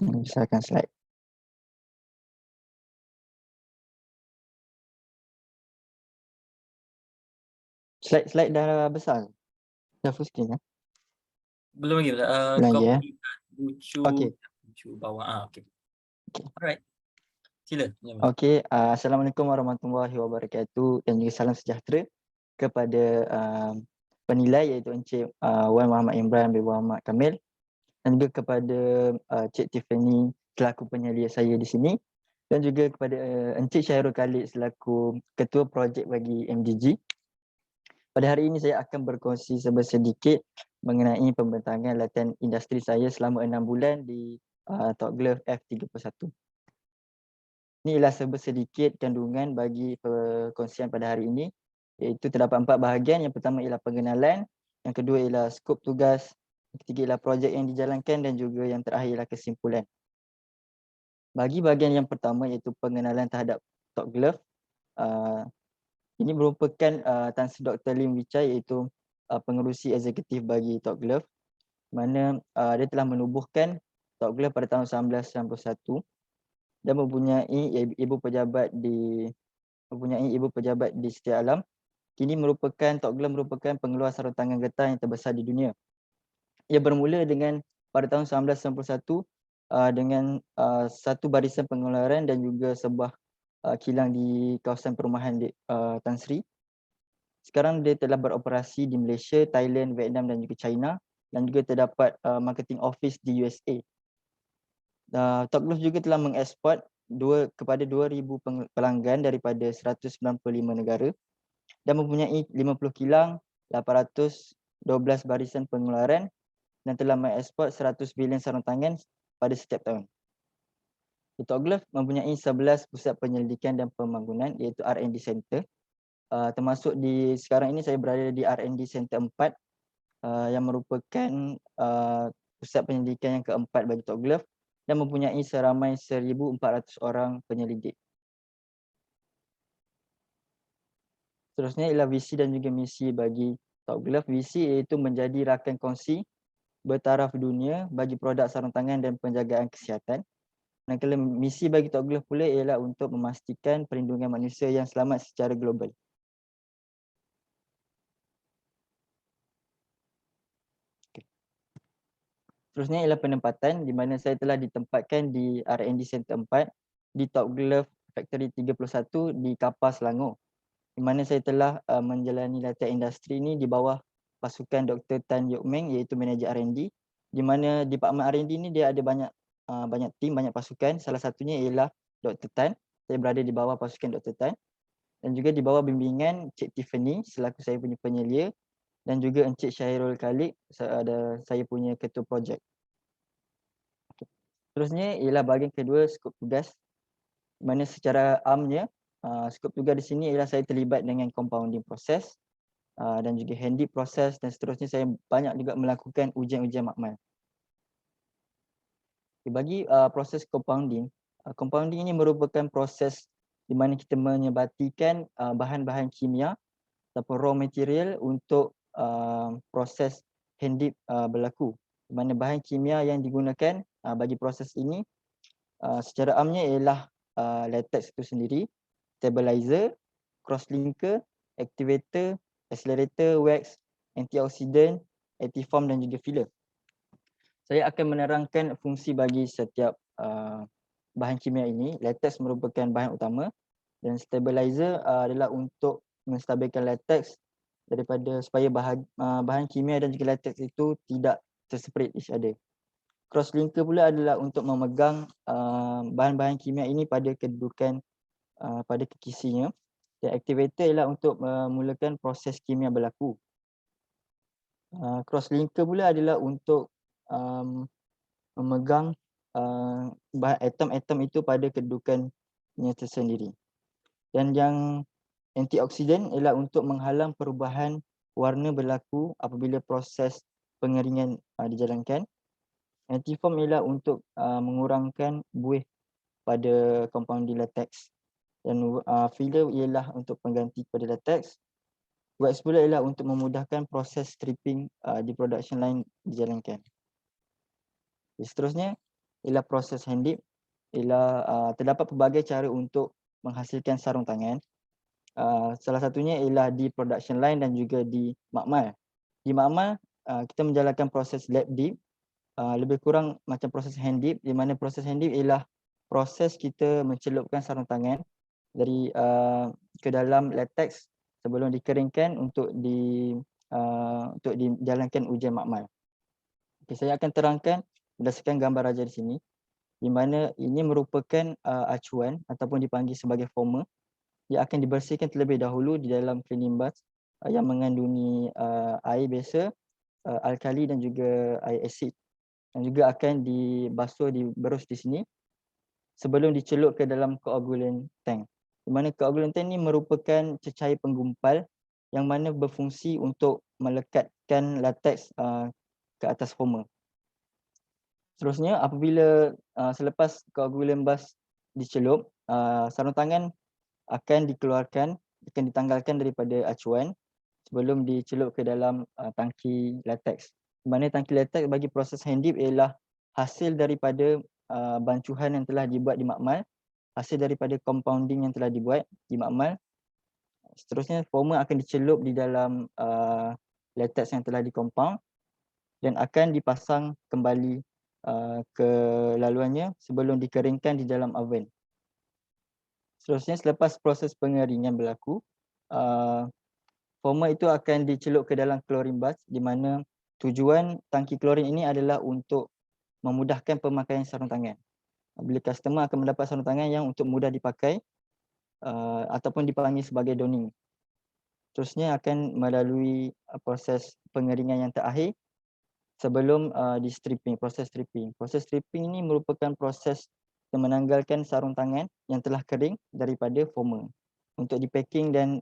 Besarkan slide. Slide dah besar. Dah full screen eh? Belum lagi. Belum Kau lagi pergi kat Okey. lucu bawah. Okey. Okey. Alright. Sila. Okey, Assalamualaikum warahmatullahi wabarakatuh dan juga salam sejahtera kepada penilai iaitu Encik Wan Muhammad Imran bin Muhammad Kamil dan juga kepada Cik Tiffany selaku penyelia saya di sini dan juga kepada Encik Syahrul Khalid selaku ketua projek bagi MDG. Pada hari ini saya akan berkongsi sedikit mengenai pembentangan latihan industri saya selama 6 bulan di Top Glove F31. Ini ialah sedikit kandungan bagi perkongsian pada hari ini, iaitu terdapat 4 bahagian. Yang pertama ialah pengenalan, yang kedua ialah skop tugas, yang ketiga ialah projek yang dijalankan dan juga yang terakhir ialah kesimpulan. Bagi bahagian yang pertama iaitu pengenalan terhadap Top Glove, ini merupakan Tan Sri Dr. Lim Wichai iaitu pengerusi eksekutif bagi Top Glove, mana dia telah menubuhkan Top Glove pada tahun 1991 dan mempunyai ibu pejabat di Setia Alam. Kini Top Glove merupakan pengeluar sarung tangan getah yang terbesar di dunia. Ia bermula dengan pada tahun 1991 dengan satu barisan pengeluaran dan juga sebuah kilang di kawasan perumahan Tan Sri. Sekarang dia telah beroperasi di Malaysia, Thailand, Vietnam dan juga China dan juga terdapat marketing office di USA. Top Glove juga telah mengeksport kepada 2,000 pelanggan daripada 195 negara dan mempunyai 50 kilang, 812 barisan pengeluaran dan telah mengeksport 100 bilion sarung tangan pada setiap tahun. Top Glove mempunyai 11 pusat penyelidikan dan pembangunan iaitu R&D Center. Termasuk sekarang ini saya berada di R&D Center 4 yang merupakan pusat penyelidikan yang keempat bagi Top Glove dan mempunyai seramai 1,400 orang penyelidik. Seterusnya ialah visi dan juga misi bagi Top Glove. Visi iaitu menjadi rakan kongsi bertaraf dunia bagi produk sarung tangan dan penjagaan kesihatan. Dan kalau misi bagi Top Glove pula ialah untuk memastikan perlindungan manusia yang selamat secara global. Seterusnya ialah penempatan di mana saya telah ditempatkan di R&D Center 4 di Top Glove Factory 31 di Kapar, Selangor. Di mana saya telah menjalani latihan industri ini di bawah pasukan Dr. Tan Yok Meng iaitu manager R&D, di mana departmen R&D ini dia ada banyak tim, banyak pasukan. Salah satunya ialah Dr. Tan. Saya berada di bawah pasukan Dr. Tan dan juga di bawah bimbingan Cik Tiffany selaku saya punya penyelia dan juga Encik Syahrul Khalid saya punya ketua projek. Seterusnya ialah bahagian kedua, skop tugas. Mana secara amnya skop tugas di sini ialah saya terlibat dengan compounding proses dan juga handy proses dan seterusnya saya banyak juga melakukan ujian-ujian makmal. Bagi proses compounding ini merupakan proses di mana kita menyebatikan bahan-bahan kimia ataupun raw material untuk proses handy berlaku. Di mana bahan kimia yang digunakan bagi proses ini secara amnya ialah latex itu sendiri, stabilizer, crosslinker, activator, accelerator, wax, antioxidant, antifoam dan juga filler. Saya akan menerangkan fungsi bagi setiap bahan kimia ini. Latex merupakan bahan utama dan stabilizer adalah untuk menstabilkan latex daripada supaya bahan kimia dan juga latex itu tidak terseparate each other. Crosslinker pula adalah untuk memegang bahan-bahan kimia ini pada kedudukan pada kikisinya. Dan activator ialah untuk memulakan proses kimia berlaku. Crosslinker pula adalah untuk memegang atom-atom itu pada kedudukannya tersendiri. Dan yang antioksidan ialah untuk menghalang perubahan warna berlaku apabila proses pengeringan dijalankan. Antifoam ialah untuk mengurangkan buih pada compounding latex. Dan filler ialah untuk pengganti pada latex. Wax pula ialah untuk memudahkan proses stripping di production line dijalankan. Seterusnya ialah proses hand dip, ialah terdapat pelbagai cara untuk menghasilkan sarung tangan. Salah satunya ialah di production line dan juga di makmal. Di makmal, kita menjalankan proses lap dip, lebih kurang macam proses hand dip, di mana proses hand dip ialah proses kita mencelupkan sarung tangan dari ke dalam latex sebelum dikeringkan untuk dijalankan ujian makmal. Okay, saya akan terangkan berdasarkan gambar raja di sini, di mana ini merupakan acuan ataupun dipanggil sebagai foamer yang akan dibersihkan terlebih dahulu di dalam cleaning bath yang mengandungi air biasa, alkali dan juga air asid, dan juga akan dibasuh, diberus di sini sebelum dicelup ke dalam coagulant tank. Di mana coagulant tank ni merupakan cecair penggumpal yang mana berfungsi untuk melekatkan latex ke atas foamer. Seterusnya, apabila selepas coagulant bus dicelup, sarung tangan akan dikeluarkan, akan ditanggalkan daripada acuan sebelum dicelup ke dalam tangki latex. Di mana tangki latex bagi proses hand dip ialah hasil daripada bancuhan yang telah dibuat di makmal, hasil daripada compounding yang telah dibuat di makmal. Seterusnya, foamer akan dicelup di dalam latex yang telah dikompaund dan akan dipasang kembali ke laluannya sebelum dikeringkan di dalam oven. Seterusnya, selepas proses pengeringan berlaku, foamer itu akan dicelup ke dalam chlorine bath, di mana tujuan tangki klorin ini adalah untuk memudahkan pemakaian sarung tangan. Bila customer akan mendapat sarung tangan yang untuk mudah dipakai ataupun dipanggil sebagai donning. Seterusnya akan melalui proses pengeringan yang terakhir sebelum di stripping, proses stripping. Proses stripping ini merupakan proses yang menanggalkan sarung tangan yang telah kering daripada foamer untuk dipacking dan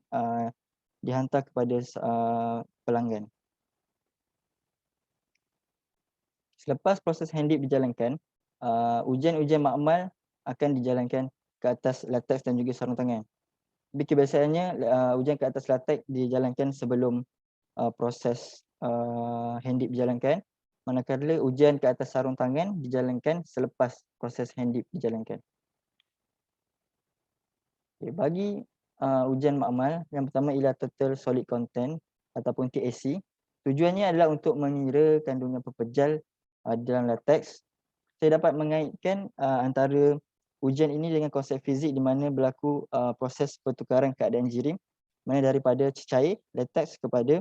dihantar kepada pelanggan. Selepas proses hand dip dijalankan, ujian-ujian makmal akan dijalankan ke atas latex dan juga sarung tangan. Tapi kebiasaannya ujian ke atas latex dijalankan sebelum proses hand dip dijalankan, manakala ujian ke atas sarung tangan dijalankan selepas proses hand dip dijalankan. Okay, bagi ujian makmal, yang pertama ialah total solid content ataupun TAC. Tujuannya adalah untuk mengira kandungan pepejal dalam latex. Saya dapat mengaitkan antara ujian ini dengan konsep fizik di mana berlaku proses pertukaran keadaan jirim, mana daripada cecair latex kepada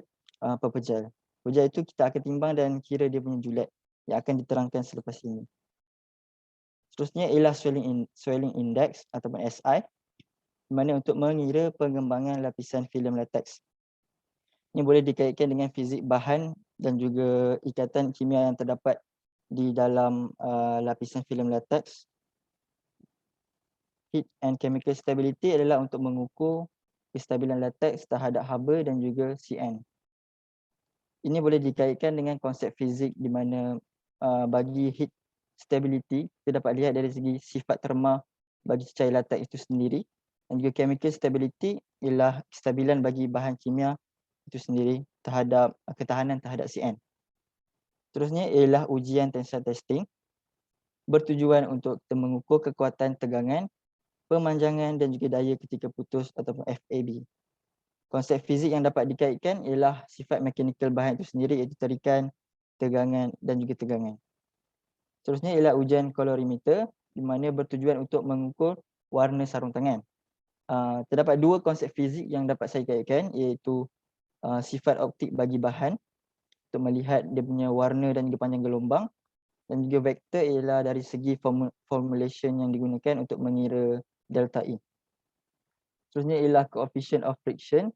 pepejal. Pepejal itu kita akan timbang dan kira dia punya julat yang akan diterangkan selepas ini. Seterusnya ialah swelling index ataupun SI, di mana untuk mengira pengembangan lapisan filem latex. Ini boleh dikaitkan dengan fizik bahan dan juga ikatan kimia yang terdapat di dalam lapisan filem latex. Heat and chemical stability adalah untuk mengukur kestabilan latex terhadap haba dan juga CN. Ini boleh dikaitkan dengan konsep fizik di mana bagi heat stability kita dapat lihat dari segi sifat terma bagi cecair latex itu sendiri, dan juga chemical stability ialah kestabilan bagi bahan kimia itu sendiri terhadap ketahanan terhadap CN. Terusnya ialah ujian tensile testing, bertujuan untuk kita mengukur kekuatan tegangan, pemanjangan dan juga daya ketika putus ataupun FAB. Konsep fizik yang dapat dikaitkan ialah sifat mekanikal bahan itu sendiri, iaitu tarikan, tegangan dan juga tegangan. Seterusnya ialah ujian colorimeter, di mana bertujuan untuk mengukur warna sarung tangan. Terdapat dua konsep fizik yang dapat saya kaitkan, iaitu sifat optik bagi bahan untuk melihat dia punya warna dan juga panjang gelombang, dan juga vektor ialah dari segi formulation yang digunakan untuk mengira delta E. Seterusnya ialah coefficient of friction,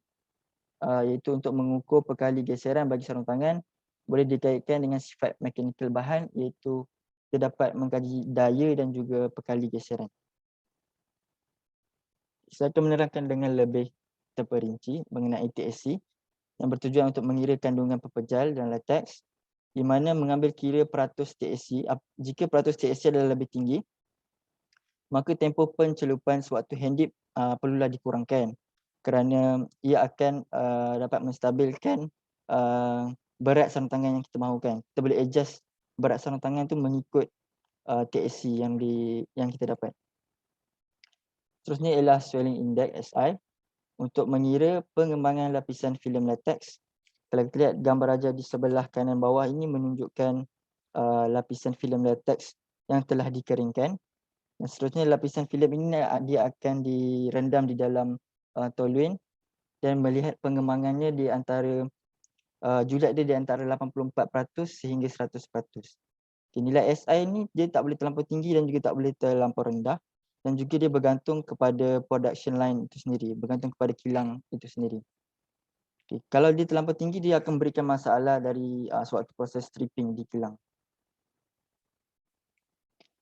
iaitu untuk mengukur perkali geseran bagi sarung tangan, boleh dikaitkan dengan sifat mekanikal bahan, iaitu kita dapat mengkaji daya dan juga perkali geseran. Saya akan menerangkan dengan lebih terperinci mengenai TAC yang bertujuan untuk mengira kandungan pepejal dan latex, di mana mengambil kira peratus TAC. Jika peratus TAC adalah lebih tinggi, maka tempoh pencelupan sewaktu hand dip perlulah dikurangkan, kerana ia akan dapat menstabilkan berat sarung tangan yang kita mahukan. Kita boleh adjust berat sarung tangan itu mengikut TSC yang kita dapat. Seterusnya ialah swelling index SI untuk mengira pengembangan lapisan filem latex. Kalau kita lihat gambar raja di sebelah kanan bawah ini menunjukkan lapisan filem latex yang telah dikeringkan. Dan seterusnya lapisan filem ini dia akan direndam di dalam toluene dan melihat pengembangannya di antara julat dia di antara 84% sehingga 100%. Nilai SI ni dia tak boleh terlampau tinggi dan juga tak boleh terlampau rendah, dan juga dia bergantung kepada production line itu sendiri, bergantung kepada kilang itu sendiri. Kalau dia terlampau tinggi, dia akan memberikan masalah dari sewaktu proses stripping di kilang.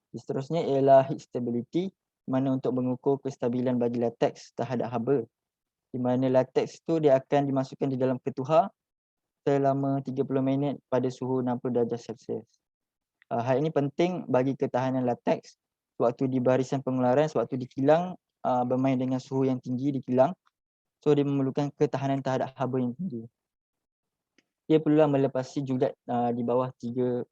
Seterusnya ialah heat stability, mana untuk mengukur kestabilan bagi latex terhadap haba. Di mana latex tu dia akan dimasukkan di dalam ketuhar selama 30 minit pada suhu 60 darjah Celsius. Hal ini penting bagi ketahanan latex sewaktu di barisan pengeluaran, sewaktu di kilang bermain dengan suhu yang tinggi di kilang. So dia memerlukan ketahanan terhadap haba yang tinggi. Dia perlulah melepasi julat di bawah 3%.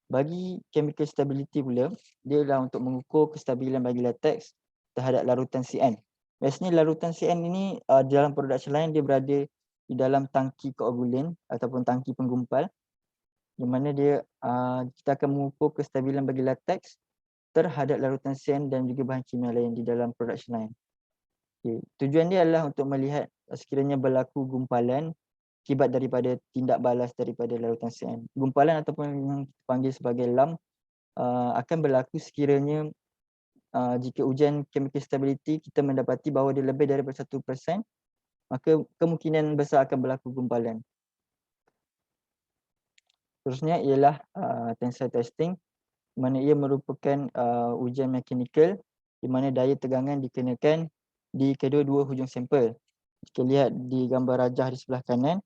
Bagi chemical stability pula, dia ialah untuk mengukur kestabilan bagi latex terhadap larutan CN. Biasanya larutan CN ini dalam production line dia berada di dalam tangki koagulen ataupun tangki penggumpal, di mana dia kita akan mengukur kestabilan bagi latex terhadap larutan CN dan juga bahan kimia lain di dalam production line. Tujuan dia adalah untuk melihat sekiranya berlaku gumpalan akibat daripada tindak balas daripada larutan CN. Gumpalan ataupun yang dipanggil sebagai LAM akan berlaku sekiranya jika ujian chemical stability kita mendapati bahawa dia lebih daripada 1%, maka kemungkinan besar akan berlaku gumpalan. Seterusnya ialah tensile testing, di mana ia merupakan ujian mekanikal di mana daya tegangan dikenakan di kedua-dua hujung sampel. Jika lihat di gambar rajah di sebelah kanan,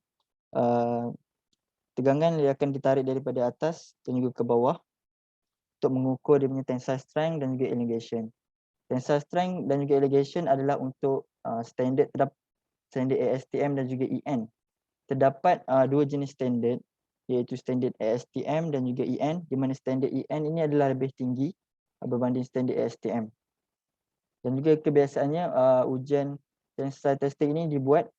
tegangan dia akan ditarik daripada atas dan juga ke bawah untuk mengukur dia punya tensile strength dan juga elongation. Tensile strength dan juga elongation adalah untuk standard ASTM dan juga EN. Terdapat dua jenis standard, iaitu standard ASTM dan juga EN, di mana standard EN ini adalah lebih tinggi berbanding standard ASTM. Dan juga kebiasaannya ujian tensile testing ini dibuat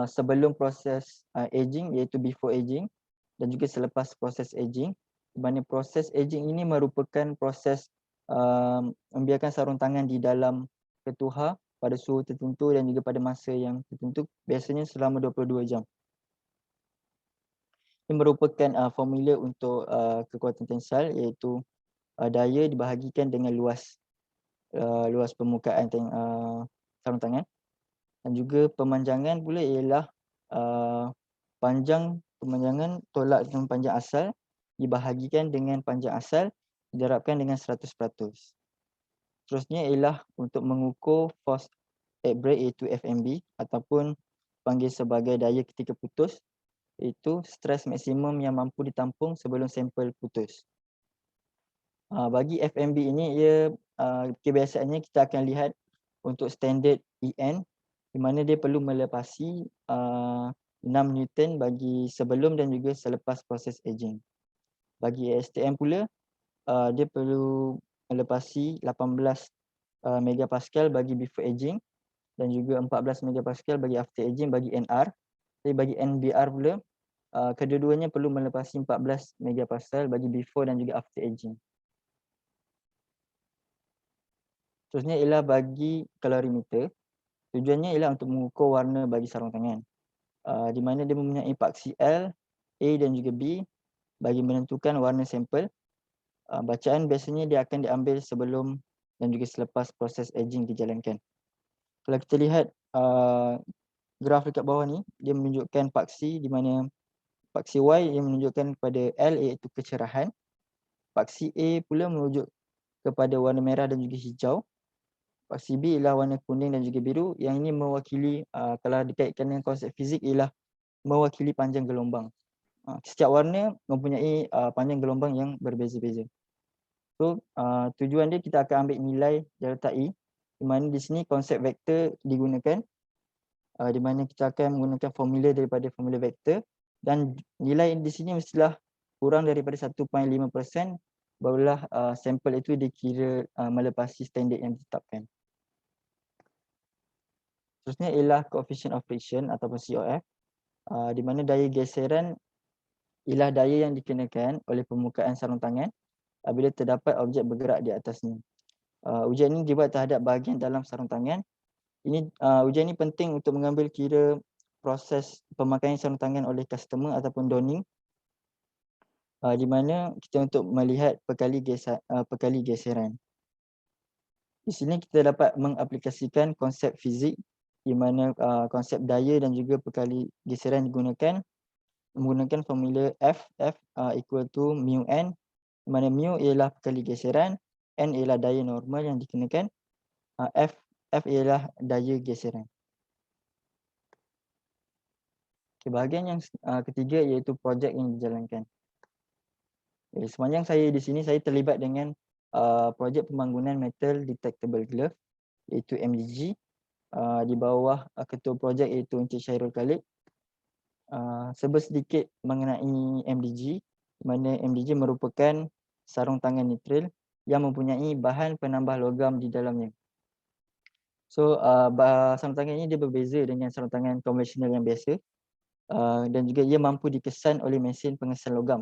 sebelum proses aging, iaitu before aging, dan juga selepas proses aging. Di mana proses aging ini merupakan proses membiarkan sarung tangan di dalam ketuhar pada suhu tertentu dan juga pada masa yang tertentu, biasanya selama 22 jam. Ini merupakan formula untuk kekuatan tensile, iaitu daya dibahagikan dengan luas permukaan sarung tangan. Dan juga pemanjangan pula ialah pemanjangan tolak dengan panjang asal dibahagikan dengan panjang asal diterapkan dengan 100%. Seterusnya ialah untuk mengukur force at break, iaitu FMB, ataupun panggil sebagai daya ketika putus, iaitu stres maksimum yang mampu ditampung sebelum sampel putus. Bagi FMB ini, kebiasaannya kita akan lihat untuk standard EN, di mana dia perlu melepasi 6 Newton bagi sebelum dan juga selepas proses aging. Bagi ASTM pula, dia perlu melepasi 18 megapascal bagi before aging dan juga 14 megapascal bagi after aging bagi NR. Jadi bagi NBR pula, kedua-duanya perlu melepasi 14 megapascal bagi before dan juga after aging. Seterusnya ialah bagi kalorimeter. Tujuannya ialah untuk mengukur warna bagi sarung tangan, di mana dia mempunyai paksi L, A dan juga B bagi menentukan warna sampel. Bacaan biasanya dia akan diambil sebelum dan juga selepas proses aging dijalankan. Kalau kita lihat graf dekat bawah ni, dia menunjukkan paksi, di mana paksi Y yang menunjukkan kepada L, iaitu kecerahan. Paksi A pula merujuk kepada warna merah dan juga hijau. Paksi B ialah warna kuning dan juga biru. Yang ini mewakili, kalau dikaitkan dengan konsep fizik, ialah mewakili panjang gelombang. Setiap warna mempunyai panjang gelombang yang berbeza-beza. So tujuan dia, kita akan ambil nilai delta E, di mana di sini konsep vektor digunakan, di mana kita akan menggunakan formula daripada formula vektor, dan nilai di sini mestilah kurang daripada 1.5%, barulah sampel itu dikira melepasi standard yang ditetapkan. Seterusnya ialah coefficient of friction ataupun COF, di mana daya geseran ialah daya yang dikenakan oleh permukaan sarung tangan apabila terdapat objek bergerak di atasnya. Ujian ini dibuat terhadap bahagian dalam sarung tangan. Ujian ini penting untuk mengambil kira proses pemakaian sarung tangan oleh customer ataupun donning, di mana kita untuk melihat perkali geseran. Di sini kita dapat mengaplikasikan konsep fizik di mana konsep daya dan juga perkali geseran digunakan menggunakan formula F equal to mu n, di mana mu ialah perkali geseran, n ialah daya normal yang dikenakan, F ialah daya geseran. Okay, bahagian yang ketiga iaitu projek yang dijalankan. Okay, sepanjang saya di sini saya terlibat dengan projek pembangunan metal detectable glove iaitu MDG di bawah ketua projek iaitu Encik Syairul Khalid. Serba sedikit mengenai MDG, di mana MDG merupakan sarung tangan nitrile yang mempunyai bahan penambah logam di dalamnya. So sarung tangan ini dia berbeza dengan sarung tangan konvensional yang biasa, dan juga ia mampu dikesan oleh mesin pengesan logam,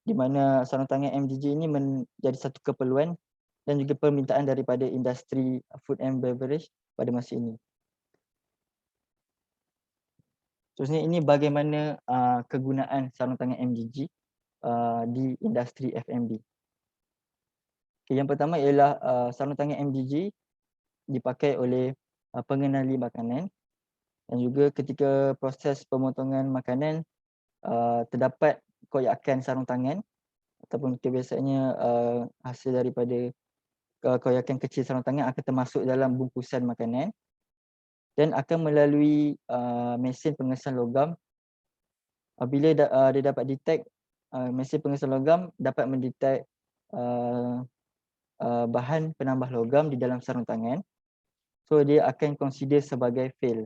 di mana sarung tangan MDG ini menjadi satu keperluan dan juga permintaan daripada industri food and beverage pada masa ini. Seterusnya ini bagaimana kegunaan sarung tangan MDG di industri F&B. Okay, yang pertama ialah sarung tangan MDG dipakai oleh pengenali makanan, dan juga ketika proses pemotongan makanan terdapat koyakan sarung tangan ataupun biasanya hasil daripada koyakan kecil sarung tangan akan termasuk dalam bungkusan makanan dan akan melalui mesin pengesan logam. Bila dia dapat detect, mesin pengesan logam dapat mendetect bahan penambah logam di dalam sarung tangan. So dia akan consider sebagai fail.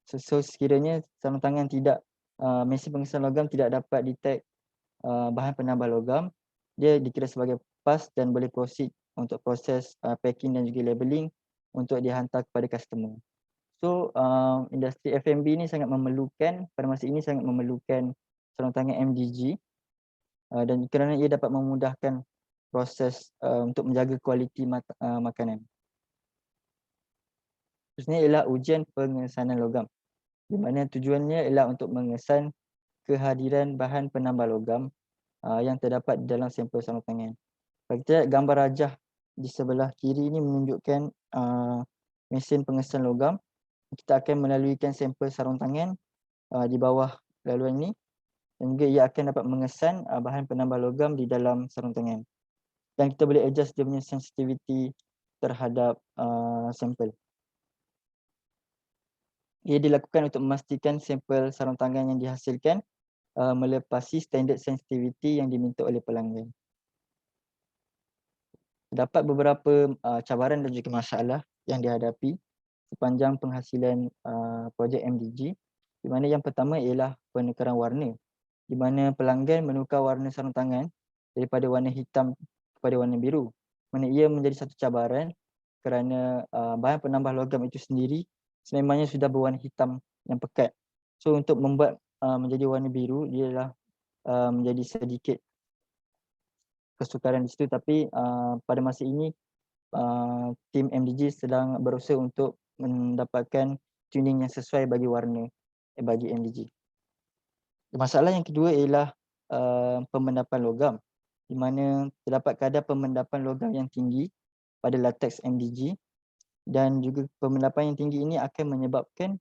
So sekiranya sarung tangan tidak, mesin pengesan logam tidak dapat detect bahan penambah logam, dia dikira sebagai pass dan boleh proceed untuk proses packing dan juga labeling untuk dihantar kepada customer. So industri F&B ni sangat memerlukan, pada masa ini sangat memerlukan sarung tangan MDG, dan kerana ia dapat memudahkan proses untuk menjaga kualiti makanan. Seterusnya ialah ujian pengesanan logam, di mana tujuannya ialah untuk mengesan kehadiran bahan penambah logam yang terdapat di dalam sampel sarung tangan. Kalau kita lihat gambar rajah di sebelah kiri ini menunjukkan mesin pengesan logam. Kita akan melaluikan sampel sarung tangan di bawah laluan ini, dan juga ia akan dapat mengesan bahan penambah logam di dalam sarung tangan. Dan kita boleh adjust dia punya sensitivity terhadap sampel. Ia dilakukan untuk memastikan sampel sarung tangan yang dihasilkan melepasi standard sensitivity yang diminta oleh pelanggan. Terdapat beberapa cabaran dan juga masalah yang dihadapi sepanjang penghasilan projek MDG, di mana yang pertama ialah penukaran warna, di mana pelanggan menukar warna sarung tangan daripada warna hitam kepada warna biru, mana ia menjadi satu cabaran kerana bahan penambah logam itu sendiri sememangnya sudah berwarna hitam yang pekat. So untuk membuat menjadi warna biru, dia adalah menjadi sedikit kesukaran di situ, tapi pada masa ini tim MDG sedang berusaha untuk mendapatkan tuning yang sesuai bagi warna bagi MDG. Masalah yang kedua ialah pemendapan logam, di mana terdapat kadar pemendapan logam yang tinggi pada latex MDG, dan juga pemendapan yang tinggi ini akan menyebabkan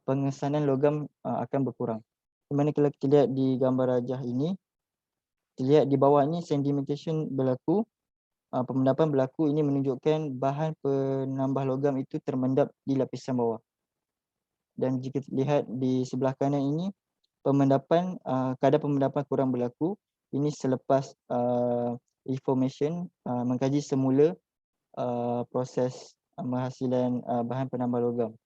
pengesanan logam akan berkurang. Di mana kalau kita lihat di gambar rajah ini, kita lihat di bawah ini sedimentation berlaku, pemendapan berlaku. Ini menunjukkan bahan penambah logam itu termendap di lapisan bawah. Dan jika lihat di sebelah kanan ini, pemendapan kadar pemendapan kurang berlaku. Ini selepas reformation, mengkaji semula proses penghasilan bahan penambah logam.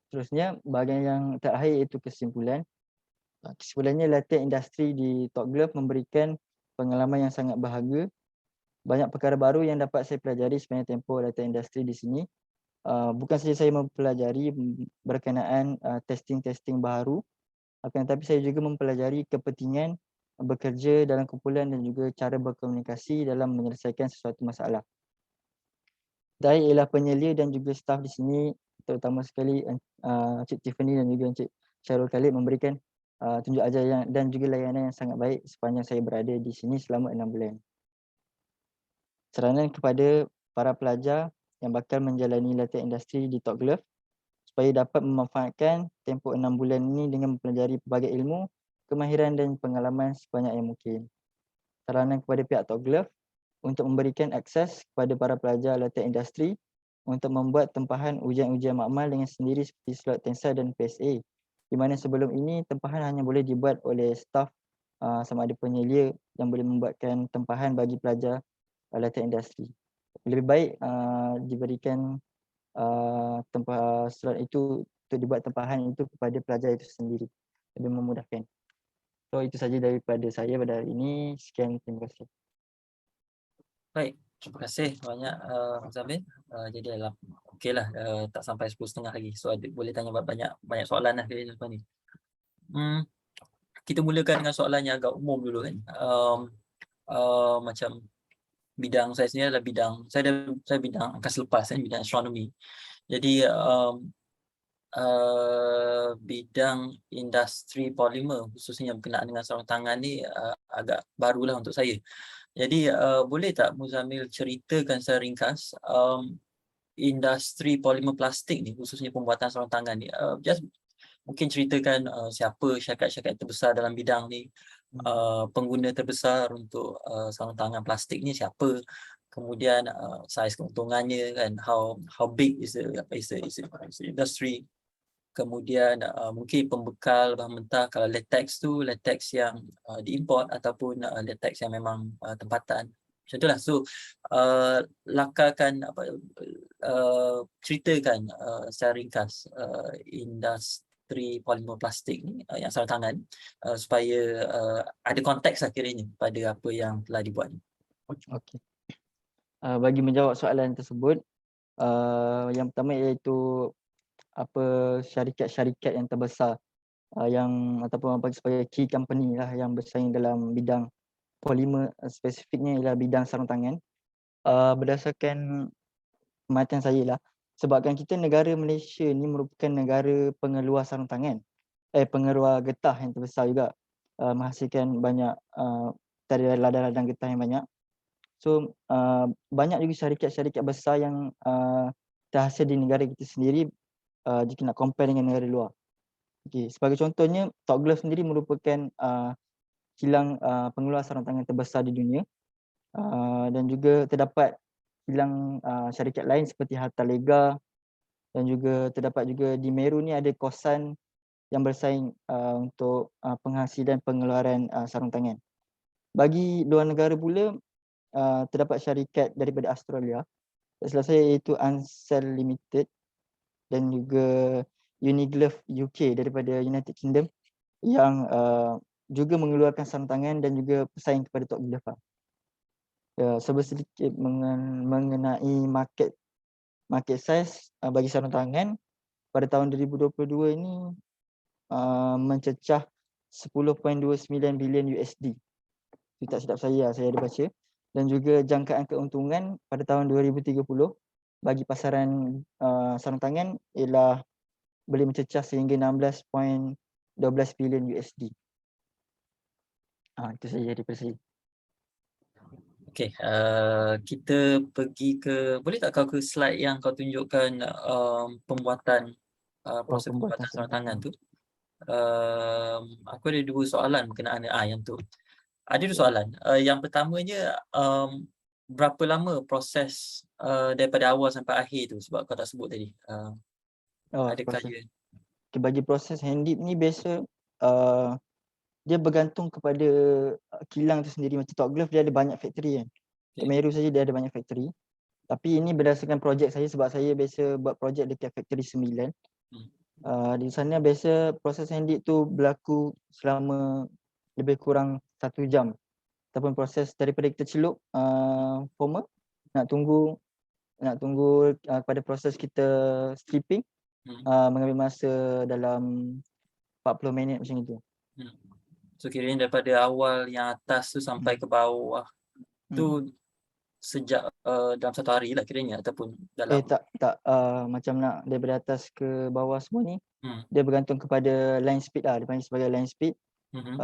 Seterusnya, bahagian yang terakhir iaitu kesimpulan. Kesimpulannya, latihan industri di Top Glove memberikan pengalaman yang sangat berharga. Banyak perkara baru yang dapat saya pelajari sepanjang tempoh latihan industri di sini. Bukan saja saya mempelajari berkenaan testing-testing baru, akan tetapi saya juga mempelajari kepentingan bekerja dalam kumpulan dan juga cara berkomunikasi dalam menyelesaikan sesuatu masalah. Saya ialah penyelia dan juga staf di sini, terutama sekali Encik Tiffany dan juga Encik Syarul Khalid memberikan tunjuk ajar dan juga layanan yang sangat baik sepanjang saya berada di sini selama 6 bulan. Saranan kepada para pelajar yang bakal menjalani latihan industri di Top Glove supaya dapat memanfaatkan tempoh 6 bulan ini dengan mempelajari pelbagai ilmu, kemahiran dan pengalaman sebanyak yang mungkin. Saranan kepada pihak Top Glove untuk memberikan akses kepada para pelajar latihan industri untuk membuat tempahan ujian-ujian makmal dengan sendiri seperti slot Tensa dan PSA, di mana sebelum ini tempahan hanya boleh dibuat oleh staf sama ada penyelia yang boleh membuatkan tempahan bagi pelajar latihan industri. Lebih baik diberikan slot itu untuk dibuat tempahan itu kepada pelajar itu sendiri, lebih memudahkan. So itu saja daripada saya pada hari ini. Sekian, terima kasih. Baik, terima kasih banyak Zamir. Jadi okeylah, tak sampai 10.30 lagi. So boleh tanya banyak soalan lah lepas ni. Kita mulakan dengan soalan yang agak umum dulu kan. Macam bidang saya sendiri adalah saya bidang angkasa lepas kan, bidang astronomi. Jadi bidang industri polimer khususnya yang berkenaan dengan sarung tangan ni agak barulah untuk saya. Jadi boleh tak Muzamil ceritakan secara ringkas industri polimer plastik ni, khususnya pembuatan sarung tangan ni, just mungkin ceritakan siapa syarikat-syarikat terbesar dalam bidang ni, pengguna terbesar untuk sarung tangan plastik ni siapa, kemudian saiz keuntungannya kan, how big is the industry. Kemudian mungkin pembekal bahan mentah, kalau latex yang diimport ataupun latex yang memang tempatan. Macam itulah. So ceritakan secara ringkas industri polimer plastik ni yang sarung tangan supaya ada konteks akhirnya pada apa yang telah dibuat ni. Okey. Bagi menjawab soalan tersebut, yang pertama iaitu syarikat-syarikat yang terbesar yang ataupun apa sebagai key company lah yang bersaing dalam bidang polimer, spesifiknya ialah bidang sarung tangan. Berdasarkan pengamatan saya lah, sebabkan kita negara Malaysia ni merupakan negara pengeluar sarung tangan, pengeluar getah yang terbesar juga, menghasilkan banyak ladang-ladang getah yang banyak. So banyak juga syarikat-syarikat besar yang terhasil di negara kita sendiri jika nak compare dengan negara luar. Okay, sebagai contohnya, Top Glove sendiri merupakan kilang pengeluar sarung tangan terbesar di dunia, dan juga terdapat kilang syarikat lain seperti Hartalega, dan juga terdapat juga di Meru ni ada Kosan yang bersaing untuk penghasilan pengeluaran sarung tangan. Bagi luar negara pula, terdapat syarikat daripada Australia, tak salah saya, iaitu Ansell Limited, dan juga Uniglove UK daripada United Kingdom yang juga mengeluarkan sarung tangan dan juga bersaing kepada Top Glove. Sedikit mengenai market size bagi sarung tangan pada tahun 2022 ini mencecah 10.29 bilion USD. Itu tak silap saya ada baca. Dan juga jangkaan keuntungan pada tahun 2030 bagi pasaran sarung tangan ialah boleh mencecah sehingga 16.12 bilion USD. Itu saja daripada saya. Okey, kita pergi ke, boleh tak kau ke slide yang kau tunjukkan pembuatan proses pembuatan sarung tangan tu? Aku ada dua soalan berkenaan yang tu. Ada dua soalan. Yang pertamanya, berapa lama proses daripada awal sampai akhir tu, sebab kau tak sebut tadi. Adakah dia bagi proses hand dip ni biasa dia bergantung kepada kilang tu sendiri. Macam Top Glove dia ada banyak factory kan. Untuk Meru saja dia ada banyak factory. Tapi ini berdasarkan projek saya, sebab saya biasa buat projek dekat factory 9. Di sana biasa proses hand dip tu berlaku selama lebih kurang 1 jam. Ataupun proses daripada kita celup former, nak tunggu kepada proses kita stripping Hmm. mengambil masa dalam 40 minit macam itu. Hmm. So kiranya daripada awal yang atas tu sampai ke bawah tu sejak dalam 1 hari lah kiranya, ataupun dalam Tak, macam nak daripada atas ke bawah semua ni, hmm. dia bergantung kepada line speed lah, dia panggil sebagai line speed. Mhm.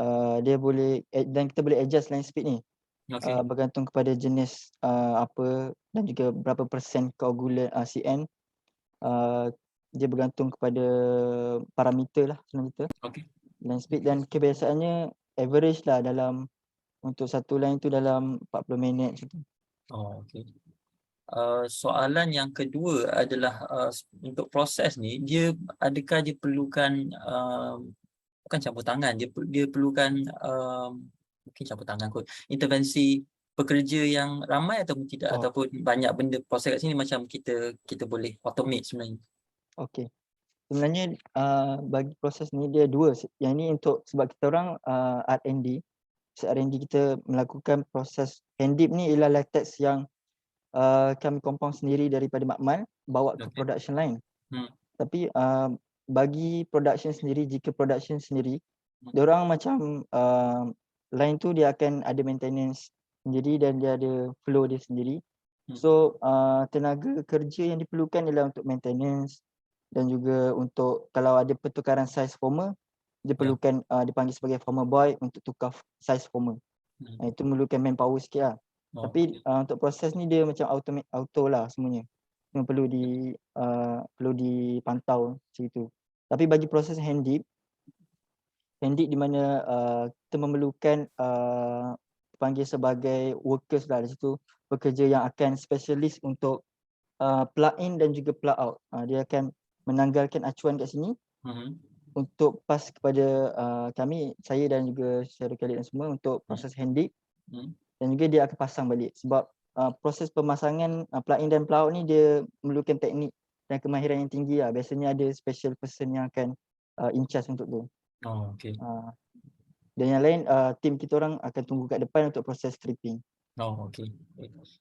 Dia boleh dan kita boleh adjust line speed ni Okey. bergantung kepada jenis apa dan juga berapa persen CN. Dia bergantung kepada parameter lah senang kata, Okey. line speed, dan kebiasaannya average lah dalam untuk satu line tu dalam 40 minit macam tu. Oh, okey. Soalan yang kedua adalah untuk proses ni, adakah dia perlukan bukan campur tangan, dia perlukan mungkin campur tangan kot, intervensi pekerja yang ramai ataupun tidak, ataupun banyak benda proses kat sini macam kita boleh automate sebenarnya. Okey. Sebenarnya bagi proses ni dia dua. Yang ni untuk sebab kita orang R&D. R&D kita melakukan proses hand dip ni ialah latex yang kami compound sendiri daripada makmal bawa ke Okey. production line. Hmm. Tapi bagi production sendiri, jika production sendiri, diorang macam line tu dia akan ada maintenance sendiri dan dia ada flow dia sendiri. So tenaga kerja yang diperlukan ialah untuk maintenance dan juga untuk kalau ada pertukaran saiz former, dia perlukan dipanggil sebagai former boy untuk tukar saiz former. Itu memerlukan manpower sikit lah. Tapi untuk proses ni dia macam auto lah semuanya. Yang perlu dipantau macam itu. Tapi bagi proses hand dip di mana kita memerlukan dipanggil sebagai workers lah di situ, pekerja yang akan spesialis untuk plug in dan juga plug out. Dia akan menanggalkan acuan kat sini untuk pas kepada kami, saya dan juga saudara Khalid dan semua untuk proses hand dip. Dan juga dia akan pasang balik sebab proses pemasangan plug in dan plug out ni dia memerlukan teknik dan kemahiran yang tinggi lah. Biasanya ada special person yang akan in charge untuk tu. Oh, okey. Dan yang lain tim kita orang akan tunggu kat depan untuk proses stripping. Oh, okey.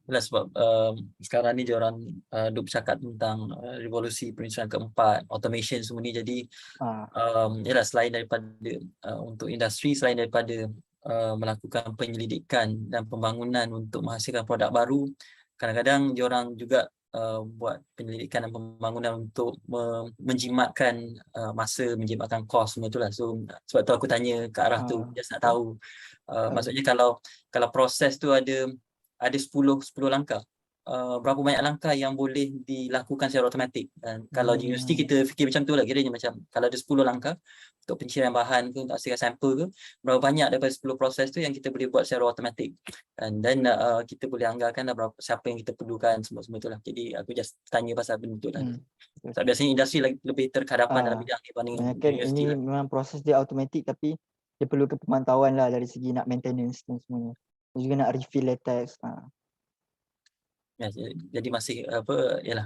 Itulah sebab sekarang ni diorang duk bercakap tentang revolusi perindustrian keempat, automation semua ni. Jadi yalah, selain daripada untuk industri, selain daripada melakukan penyelidikan dan pembangunan untuk menghasilkan produk baru, kadang-kadang diorang juga buat penyelidikan dan pembangunan untuk menjimatkan masa, menjimatkan kos semua itulah. So sebab tu aku tanya ke arah tu, just nak tahu. Maksudnya kalau proses tu ada 10 langkah, berapa banyak langkah yang boleh dilakukan secara automatik. Dan kalau di universiti kita fikir macam tu lah, kiranya macam kalau ada 10 langkah untuk pencarian bahan ke, untuk hasilkan sampel ke, berapa banyak daripada 10 proses tu yang kita boleh buat secara automatik. And then kita boleh anggarkan lah siapa yang kita perlukan, semua itulah. Jadi aku just tanya pasal benda tu lah. Sebab biasanya industri lebih terkadapan dalam bidang ni berbanding universiti ini lah. memang proses dia automatik tapi dia perlukan pemantauan lah dari segi nak maintenance dan semuanya. Dan juga nak refill latex. Ya, jadi masih yalah,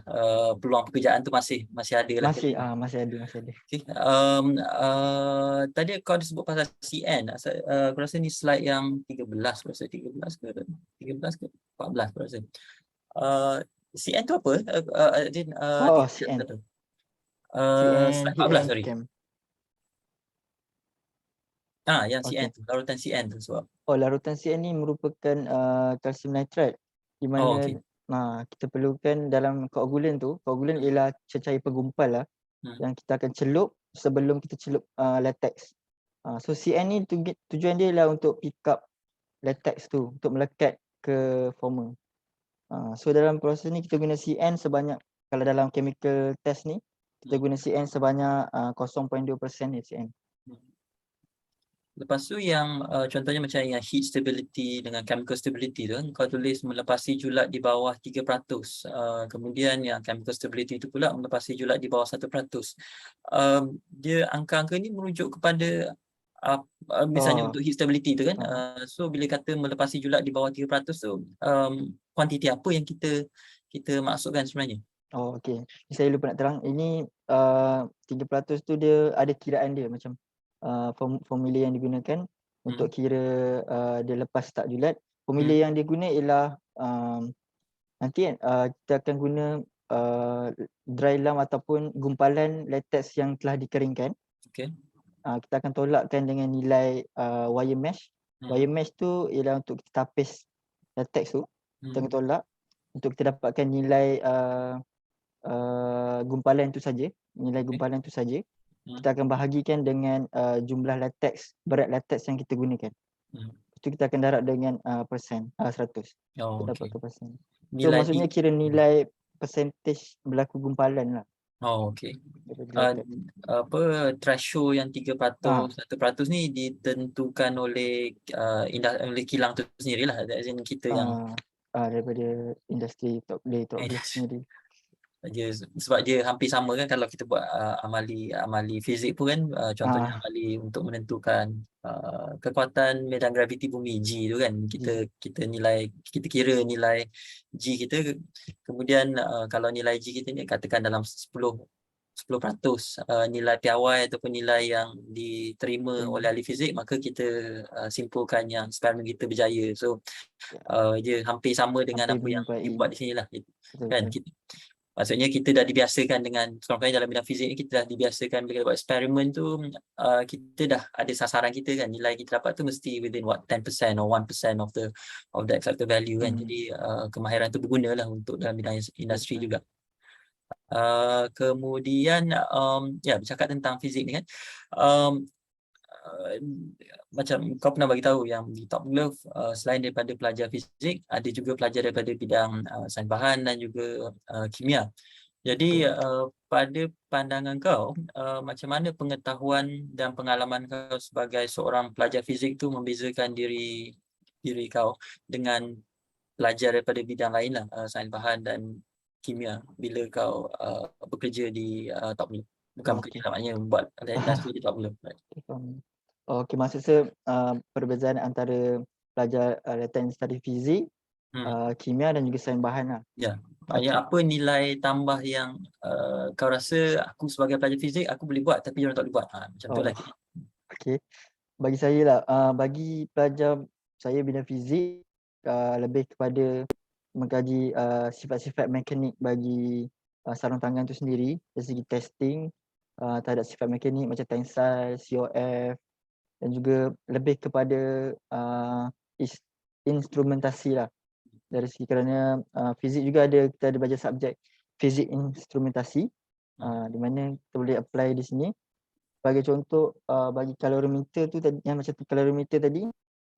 peluang pekerjaan tu masih ada lah. Masih ada. Okay. Tadi kau ada sebut pasal CN. Aku rasa ni slide yang 13, aku rasa 13 ke 14 aku rasa. CN tu apa? CN. Slide 14, sorry. Chem. Yang CN tu, larutan CN tu sebab. Larutan CN ni merupakan kalsium nitrate di mana kita perlukan dalam koagulan tu. Koagulan ialah cecair penggumpal lah yang kita akan celup sebelum kita celup latex. So CN ni tujuan dia ialah untuk pick up latex tu untuk melekat ke former. So dalam proses ni kita guna CN sebanyak, kalau dalam chemical test ni kita guna CN sebanyak 0.2% CN. Lepas tu yang contohnya macam yang heat stability dengan chemical stability tu, kau tulis melepasi julat di bawah 3%. Kemudian yang chemical stability tu pula melepasi julat di bawah 1%. Dia angka-angka ni merujuk kepada misalnya untuk heat stability tu kan. So bila kata melepasi julat di bawah 3% tu, kuantiti apa yang kita maksudkan sebenarnya? Okey. Saya lupa nak terang. Ini 3% tu dia ada kiraan dia macam formula yang digunakan untuk kira dia lepas tak julat. Formula yang dia guna ialah nanti kan kita akan guna dry lam ataupun gumpalan latex yang telah dikeringkan. Okey. Kita akan tolakkan dengan nilai wire mesh. Wire mesh tu ialah untuk kita tapis latex tu. Kita akan tolak untuk kita dapatkan nilai gumpalan tu saja, nilai gumpalan tu saja. Kita akan bahagikan dengan jumlah latex, berat latex yang kita gunakan. Itu kita akan darab dengan persen, 100. Oh, Kita okey. dapatkan persen. So Nilai maksudnya kira nilai percentage berlaku gumpalan lah Oh, okey. daripada latex. Apa threshold yang 3%, 1% ni ditentukan oleh oleh kilang tu sendirilah. As in kita yang Daripada industri top glove yes. sendiri. Sebab dia hampir sama kan kalau kita buat amali fizik pun kan, contohnya amali untuk menentukan kekuatan medan graviti bumi G tu kan, kita kira nilai G kita, kemudian kalau nilai G kita ni katakan dalam 10% nilai piawai ataupun nilai yang diterima oleh ahli fizik, maka kita simpulkan yang eksperimen kita berjaya. So dia hampir sama dengan Hampir apa yang menyerupai. dibuat di sini lah kan. Betul. Maksudnya kita dah dibiasakan dengan, sekurang-kurangnya dalam bidang fizik ni kita dah dibiasakan bila kita buat eksperimen tu, kita dah ada sasaran kita kan, nilai kita dapat tu mesti within 10% or 1% of the accepted value kan. Jadi kemahiran tu berguna lah untuk dalam bidang industri juga. Kemudian ya, bercakap tentang fizik ni kan, macam kau pernah bagi tahu yang di Top Glove, selain daripada pelajar fizik, ada juga pelajar daripada bidang sains bahan dan juga kimia. Jadi pada pandangan kau, macam mana pengetahuan dan pengalaman kau sebagai seorang pelajar fizik tu membezakan diri kau dengan pelajar daripada bidang lain lah, sains bahan dan kimia, bila kau bekerja di Top Glove? Bukan bekerja, maknanya buat industri di Top Glove. Okey, maksud saya perbezaan antara pelajar latar study fizik, kimia dan juga sains bahan lah. Ya. Apa nilai tambah yang kau rasa aku sebagai pelajar fizik aku boleh buat tapi diorang tak boleh buat? Macam tu lah. Okey. Bagi saya lah, bagi pelajar saya bidang fizik, lebih kepada mengkaji sifat-sifat mekanik bagi sarung tangan tu sendiri dari segi testing terhadap sifat mekanik macam tensile, COF, dan juga lebih kepada instrumentasi lah dari segi, kerana fizik juga kita ada belajar subjek fizik instrumentasi di mana kita boleh apply di sini. Bagi contoh, bagi kalorimeter tu tadi, yang macam kalorimeter tadi,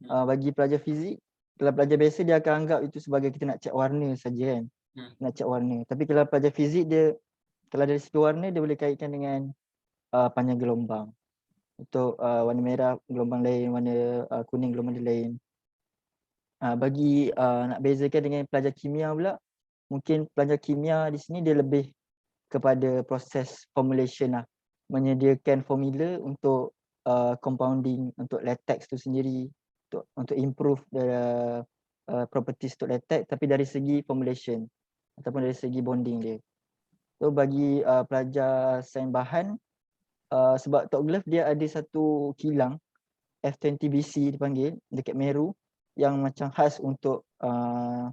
bagi pelajar fizik, kalau pelajar biasa dia akan anggap itu sebagai kita nak cek warna saja kan, nak cek warna. Tapi kalau pelajar fizik, dia kalau dari segi warna dia boleh kaitkan dengan panjang gelombang. Untuk warna merah gelombang lain, warna kuning gelombang lain. Bagi nak bezakan dengan pelajar kimia pula, mungkin pelajar kimia di sini dia lebih kepada proses formulation lah, menyediakan formula untuk compounding untuk latex tu sendiri, untuk improve the properties untuk latex, tapi dari segi formulation ataupun dari segi bonding dia. So bagi pelajar sains bahan, sebab Top Glove dia ada satu kilang F20BC dipanggil dekat Meru, yang macam khas untuk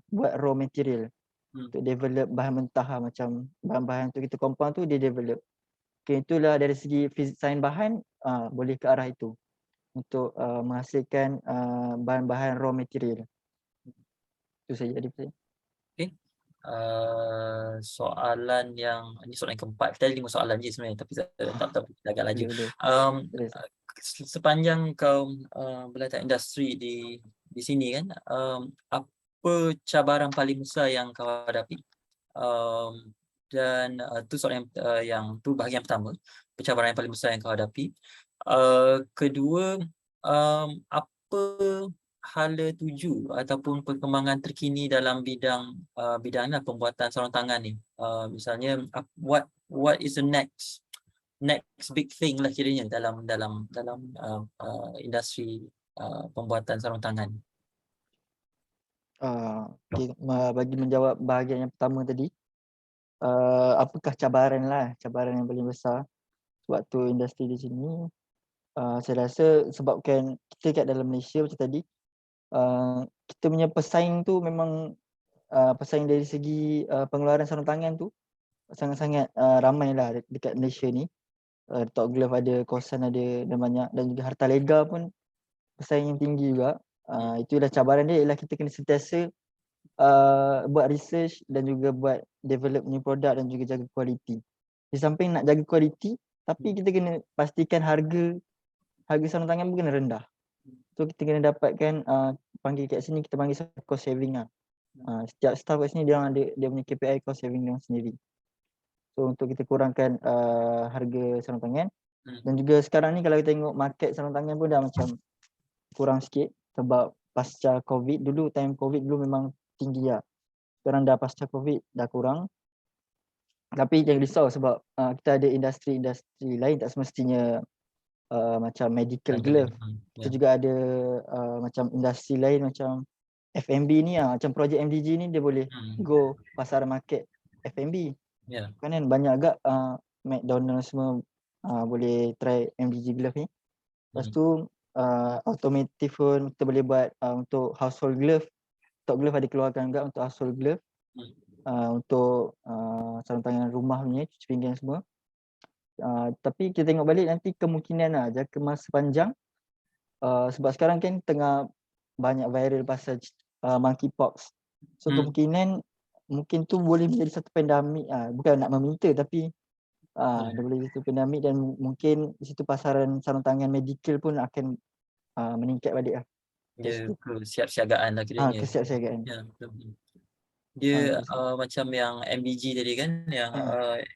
buat raw material, untuk develop bahan mentah lah, macam bahan-bahan tu kita compound tu dia develop. Okay, itulah dari segi sains bahan boleh ke arah itu untuk menghasilkan bahan-bahan raw material. Itu saja dari saya. Okay. Soalan yang ini soalan keempat, kita ada 5 soalan je sebenarnya, tapi tak agak laju. Sepanjang kau berlatih industri di sini kan, apa cabaran paling besar yang kau hadapi? Dan tu soalan yang tu bahagian pertama, pencabaran yang paling besar yang kau hadapi. Kedua, apa hala tuju ataupun perkembangan terkini dalam bidang pembuatan sarung tangan ni? Misalnya what is the next big thing lah kiranya dalam industri pembuatan sarung tangan. Okay. Bagi menjawab bahagian yang pertama tadi, apakah cabaran yang paling besar waktu industri di sini. Saya rasa sebabkan kita kat dalam Malaysia macam tadi, kita punya pesaing tu memang pesaing dari segi pengeluaran sarung tangan tu sangat-sangat ramailah dekat Malaysia ni. Tok Glove ada, Kosan ada dan banyak, dan juga Harta Lega pun pesaing yang tinggi juga. Itulah cabaran dia, ialah kita kena sentiasa buat research dan juga buat develop new product dan juga jaga kualiti. Di samping nak jaga kualiti, tapi kita kena pastikan harga sarung tangan pun kena rendah. So kita kena dapatkan panggil kat sini kita panggil cost saving lah. Setiap staff kat sini dia orang ada dia punya KPI cost saving dia orang sendiri. So untuk kita kurangkan harga sarung tangan, dan juga sekarang ni kalau kita tengok market sarung tangan pun dah macam kurang sikit sebab pasca COVID. Dulu time COVID dulu memang tinggi lah. Sekarang dah pasca COVID dah kurang. Tapi jangan risau sebab kita ada industri-industri lain, tak semestinya macam medical glove. Kita juga ada macam industri lain macam F&B ni macam projek MDG ni dia boleh go pasaran market F&B. Kan banyak agak McDonald's semua boleh try MDG glove ni. Lepas tu automotive pun kita boleh buat untuk household glove. Tok Glove ada keluarkan juga untuk household glove. Untuk sarung tangan rumah punya, cuci pinggan semua. Tapi kita tengok balik nanti kemungkinan jangka masa panjang, sebab sekarang kan tengah banyak viral pasal monkeypox. So kemungkinan mungkin tu boleh menjadi satu pandemik, bukan nak meminta tapi dia boleh jadi satu pandemik, dan mungkin di situ pasaran sarung tangan medical pun akan meningkat balik lah. Dia kesiapsiagaan lah kiranya. Kesiapsiagaan. Ya, betul. Dia macam yang MBG tadi kan, yang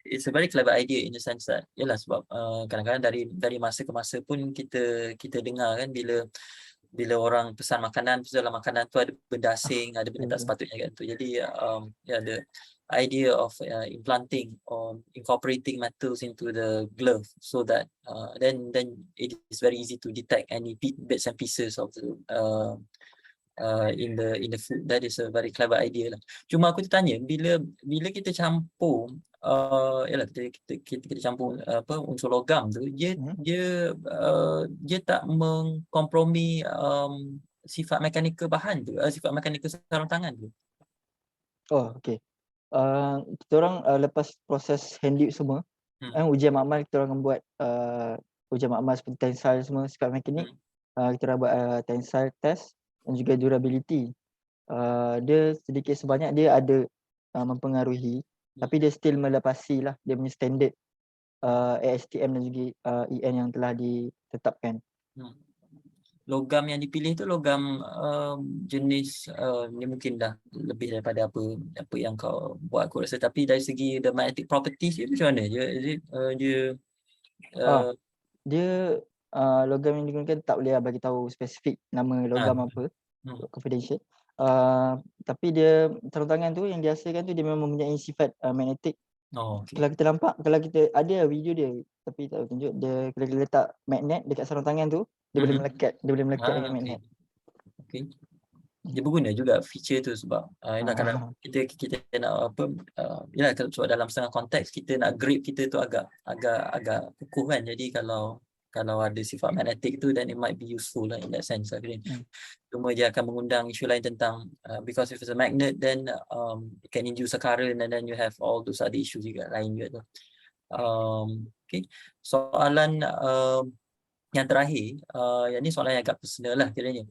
it's a very clever idea in the sense that yalah sebab kadang-kadang dari masa ke masa pun kita dengar kan bila orang pesan makanan, dalam makanan tu ada benda asing, ada benda tak sepatutnya kan tu. Jadi the idea of implanting or incorporating metals into the glove so that then it is very easy to detect any bits and pieces of the in the food. That is a very clever idea lah. Cuma aku tertanya, bila kita campur yalah kita campur unsur logam tu, dia tak mengkompromi sifat mekanikal bahan tu, sifat mekanikal sarung tangan tu. Okey. Kita orang lepas proses hand dip semua, ujian makmal kita orang buat ujian makmal seperti tensile semua, sifat mekanik. Kita orang buat tensile test dan juga durability. Dia sedikit sebanyak dia ada mempengaruhi, tapi dia still melepasi lah dia punya standard ASTM dan juga EN yang telah ditetapkan. Logam yang dipilih tu logam jenis ni mungkin dah lebih daripada apa yang kau buat aku rasa, tapi dari segi the magnetic properties dia macam mana? Dia logam yang digunakan tak boleh bagi tahu spesifik nama logam apa, confidential. Tapi dia sarung tangan tu yang dihasilkan tu dia memang mempunyai sifat magnetik. Kalau kita nampak, kalau kita ada video dia tapi tak tunjuk, dia kalau kita letak magnet dekat sarung tangan tu dia boleh melekat, dengan magnet. Okay. Dia berguna juga feature tu sebab kadang kita nak yalah sebab dalam setengah konteks kita nak grip kita tu agak kukuh kan. Jadi kalau ada sifat magnetik tu then it might be useful lah in that sense lah. Cuma dia akan mengundang isu lain tentang because if it's a magnet then it can induce a current and then you have all those other issues juga lain juga tu. Okay. Soalan yang terakhir, yang ni soalan yang agak personal lah kiranya.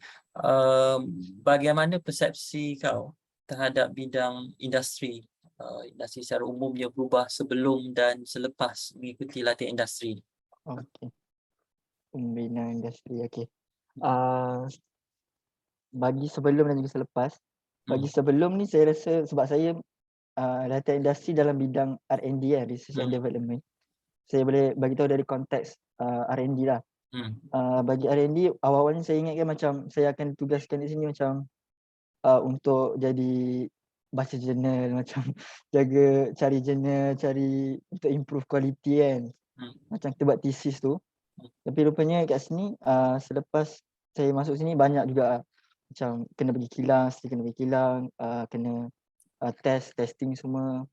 Bagaimana persepsi kau terhadap bidang industri secara umumnya berubah sebelum dan selepas mengikuti latihan industri? Okey. Pembinaan industri, okey. Bagi sebelum dan juga selepas. Bagi sebelum ni saya rasa sebab saya latihan industri dalam bidang R&D research and development. Saya boleh bagi tahu dari konteks R&D lah. Bagi R&D awal-awalnya saya ingatkan macam saya akan tugaskan di sini macam untuk jadi baca jurnal, macam cari jurnal, cari untuk improve quality kan. Macam kita buat thesis tu. Tapi rupanya kat sini selepas saya masuk sini banyak juga macam kena pergi kilang, kena testing semua.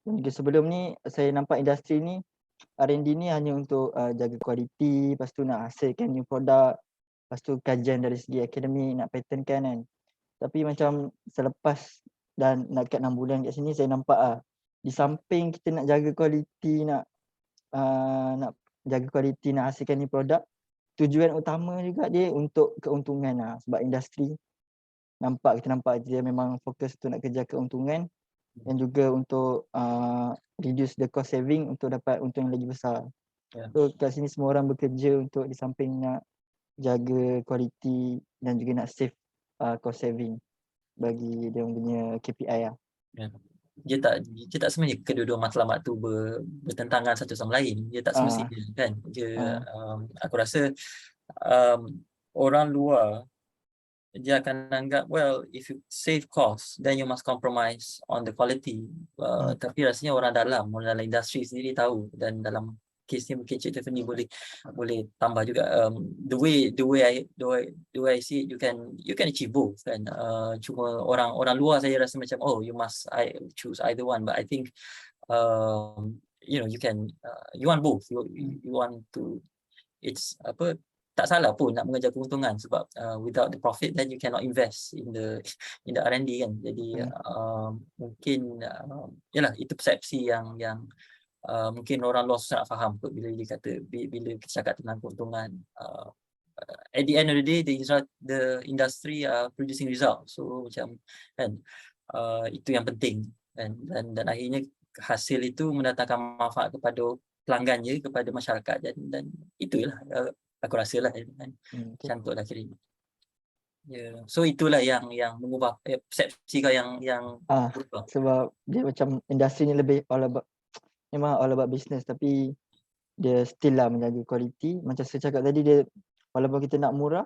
Dan juga sebelum ni saya nampak industri ni R&D ni hanya untuk jaga kualiti, lepas tu nak hasilkan new produk, lepas tu kajian dari segi akademik nak patentkan kan. Tapi macam selepas dan nak dekat 6 bulan kat sini saya nampak di samping kita nak jaga kualiti, nak jaga kualiti, nak hasilkan new produk, tujuan utama juga dia untuk keuntungan sebab industri kita nampak dia memang fokus untuk nak kejar keuntungan dan juga untuk reduce the cost saving untuk dapat untung yang lagi besar. Ya. So kat sini semua orang bekerja untuk di samping nak jaga kualiti dan juga nak save cost saving bagi dia punya KPI lah. Ya. Dia tak sebenarnya kedua-dua matlamat tu bertentangan satu sama lain. Dia tak semestinya kan. Aku rasa orang luar dia akan anggap, well, if you save cost then you must compromise on the quality. Tapi rasanya orang dalam industri sendiri tahu, dan dalam kes ni mungkin Cik Tiffany boleh tambah juga. The way I see it, you can achieve both kan. Cuma orang luar saya rasa macam, oh, you must choose either one, but I think you know, you want both. You want to, it's apa, tak salah pun nak mengejar keuntungan sebab without the profit then you cannot invest in the R&D kan. Jadi mungkin yalah, itu persepsi yang mungkin orang luar susah nak faham bila dia kata, bila kita cakap tentang keuntungan. At the end of the day, the industry are producing results. So macam kan, itu yang penting dan akhirnya hasil itu mendatangkan manfaat kepada pelanggannya, kepada masyarakat, dan itulah aku rasa lah kan. Cantik lah kira. Yeah. So itulah yang mengubah persepsi kau yang berubah. Sebab dia macam industri ni lebih memang all about business, tapi dia still lah menjaga kualiti. Macam saya cakap tadi, dia walaupun kita nak murah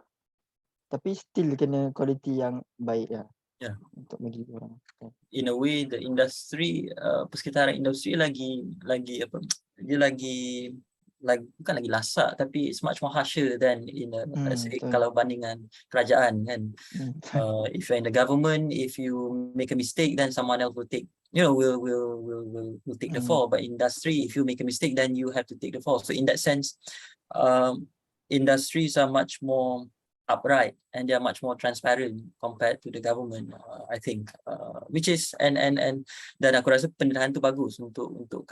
tapi still kena kualiti yang baik lah. Yeah. Untuk bagi orang. In a way, the industry, persekitaran industri lagi apa, dia lagi bukan lagi lasak, tapi it's much more harsher than in let's say kalau bandingan kerajaan kan. If you're in the government, if you make a mistake, then someone else will take, you know, will take the fall. But industry, if you make a mistake, then you have to take the fall. So in that sense, industries are much more upright and they are much more transparent compared to the government, I think, which is and dan aku rasa pendidikan tu bagus untuk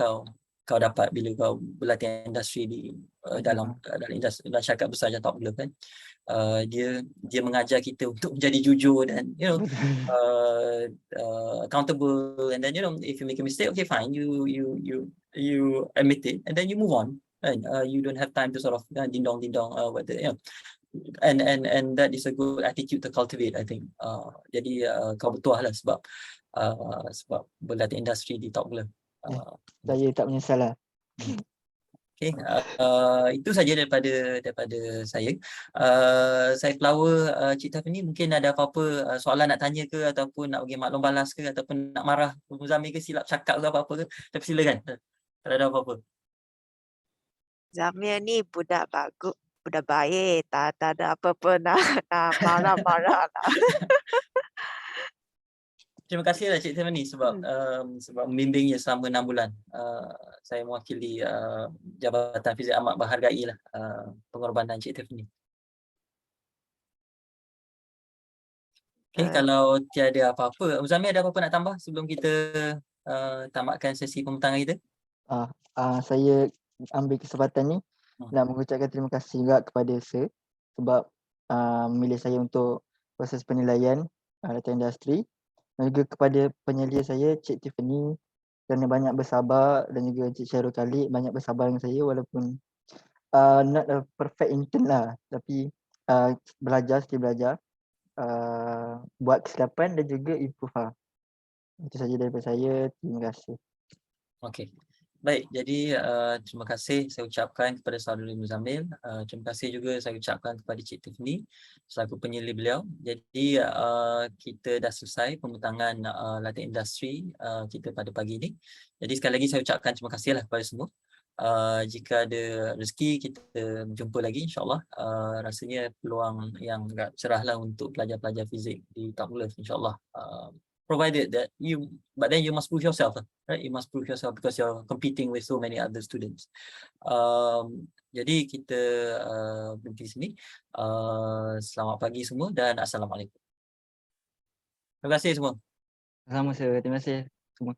kau dapat bila kau berlatih industri di dalam industri syarikat besar macam Top Glove kan. Dia mengajar kita untuk menjadi jujur dan you know accountable, and then you know if you make a mistake, okay fine, you admit it and then you move on, and you don't have time to sort of ding dong whether you know. And that is a good attitude to cultivate, I think. Jadi kau bertuah lah sebab berlatih industri di Top Glove. Saya tak menyesal lah. Okay, itu saja daripada saya. Saya flower Cik Tiffany, mungkin ada apa-apa soalan nak tanya ke, ataupun nak bagi maklum balas ke, ataupun nak marah Zamir ke, silap cakap ke apa-apa ke, tapi silakan kalau ada apa-apa. Zamir ni budak bagus, budak baik, tak ada apa-apa nak marah-marah lah. Terima kasih lah Cik Tiffany sebab membimbingnya selama 6 bulan. Saya mewakili Jabatan Fizik amat menghargai lah pengorbanan Cik Tiffany. Okay, kalau tiada apa-apa, Zamir ada apa-apa nak tambah sebelum kita tamatkan sesi pembentangan kita? Saya ambil kesempatan ni nak mengucapkan terima kasih juga kepada Sir sebab memilih saya untuk proses penilaian data industri, dan juga kepada penyelia saya Cik Tiffany kerana banyak bersabar, dan juga Cik Syarul Khalid banyak bersabar dengan saya walaupun not a perfect intern lah, tapi still belajar buat kesilapan dan juga improve lah. Itu saja daripada saya. Terima kasih. Okey. Baik, jadi terima kasih saya ucapkan kepada saudara Muzamil. Terima kasih juga saya ucapkan kepada Cik Tiffany selaku penyelia beliau. Jadi kita dah selesai pembentangan latihan industri kita pada pagi ini. Jadi sekali lagi saya ucapkan terima kasihlah kepada semua. Jika ada rezeki kita berjumpa lagi insya-Allah. Rasanya peluang yang agak cerahlah untuk pelajar-pelajar fizik di Top Glove insya-Allah. provided that but then you must prove yourself, right? You must prove yourself because you're competing with so many other students. Jadi kita berhenti sini. Selamat pagi semua dan Assalamualaikum. Terima kasih semua. Sama-sama, terima kasih semua.